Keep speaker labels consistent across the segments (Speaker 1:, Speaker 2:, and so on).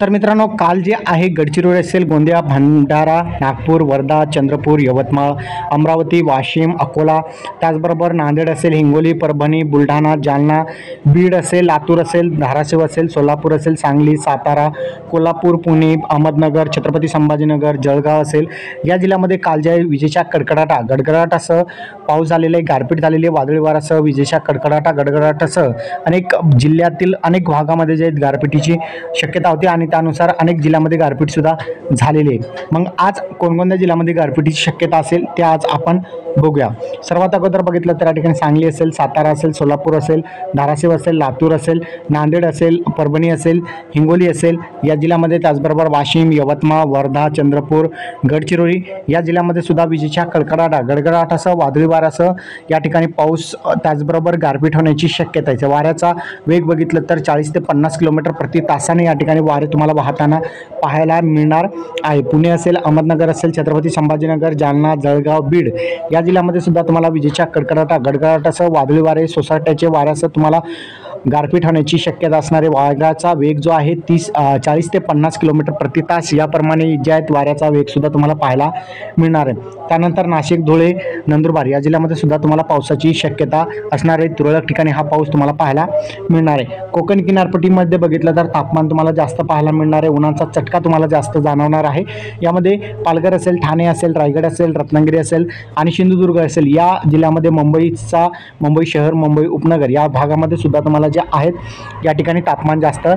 Speaker 1: तर मित्रांनो, काल जे आहे गडचिरोली असेल, गोंदिया, भंडारा, नागपूर, वर्धा, चंद्रपूर, यवतमाळ, अमरावती, वाशिम, अकोला, त्याचबरोबर नांदेड असेल, हिंगोली, परभणी, बुलढाणा, जालना, बीड असेल, लातूर असेल, धाराशिव असेल, सोलापूर असेल, सांगली, सातारा, कोल्हापूर, पुणे, अहमदनगर, छत्रपती संभाजीनगर, जळगाव असेल, या जिल्ह्यामध्ये काल जे आहे विजेच्या गडगडाटासह पाऊस झालेला आहे, गारपीट झालेली आहे, वादळी वाऱ्यासह विजेच्या गडगडाटासह अनेक जिल्ह्यातील अनेक भागामध्ये जे गारपिटीची शक्यता होती आणि त्यानुसार अनेक जिल्ह्यामध्ये गारपीटसुद्धा झालेली आहे। मग आज कोणकोणत्या जिल्ह्यामध्ये गारपिटीची शक्यता असेल ते आज आपण बघूया। सर्वात अगोदर बघितलं तर या ठिकाणी सांगली असेल, सातारा असेल, सोलापूर असेल, धाराशिव असेल, लातूर असेल, नांदेड असेल, परभणी असेल, हिंगोली असेल, या जिल्ह्यामध्ये, त्याचबरोबर वाशिम, यवतमाळ, वर्धा, चंद्रपूर, गडचिरोली या जिल्ह्यामध्ये सुद्धा विजेच्या गडगडाटासह वादळी वाऱ्यासह या ठिकाणी पाऊस, त्याचबरोबर गारपीट होण्याची शक्यता आहे। वाऱ्याचा वेग बघितलं तर 40 ते 50 किलोमीटर प्रति तासाने या ठिकाणी वारे तुम्हाला वाहताना पाहायला मिळणार आहे। पुणे असेल, अहमदनगर असेल, छत्रपती संभाजीनगर, जालना, जळगाव, बीड या जिल्ह्यामध्ये सुद्धा तुम्हाला विजेच्या गडगडाटासह वादळी वारे, सोसाट्याचे वाऱ्यासह तुम्हाला गारपीट होण्याची शक्यता असणारे वाऱ्याचा वेग जो आहे 40 ते 50 किलोमीटर प्रति तास याप्रमाणे जे आहेत वाऱ्याचा वेगसुद्धा तुम्हाला पाहायला मिळणार आहे। त्यानंतर नाशिक, धुळे, नंदुरबार या जिल्ह्यामध्ये सुद्धा तुम्हाला पावसाची शक्यता असणार आहे। तुरळक ठिकाणी हा पाऊस तुम्हाला पाहायला मिळणार आहे। कोकण किनारपट्टीमध्ये बघितलं तर तापमान तुम्हाला जास्त पाहायला मिळणार आहे, उन्हाचा चटका तुम्हाला जास्त जाणवणार आहे। यामध्ये पालघर असेल, ठाणे असेल, रायगड असेल, रत्नागिरी असेल आणि सिंधुदुर्ग असेल या जिल्ह्यामध्ये, मुंबई शहर, मुंबई उपनगर या भागामध्ये सुद्धा तुम्हाला जे आहेत या ठिकाणी तापमान जास्त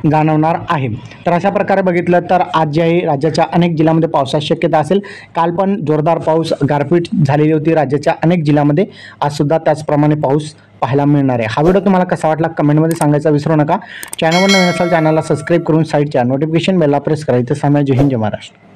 Speaker 1: जाणवणार आहे। तर अशा प्रकारे बघितलं तर आज जे आहे राज्याच्या अनेक जिल्ह्यामध्ये पावसाची शक्यता असेल। काल पण जोरदार पाऊस, गारपीट झालेली होती राज्याच्या अनेक जिल्ह्यामध्ये, आज सुद्धा त्याचप्रमाणे पाऊस पाहायला मिळणार आहे। हा व्हिडिओ तुम्हाला कसा वाटला कमेंटमध्ये सांगायचा विसरू नका। चॅनलवर नवीन असाल चॅनलला सबस्क्राईब करून साईडच्या नोटिफिकेशन बेलला प्रेस करायचं। जय हिंद, जय महाराष्ट्र।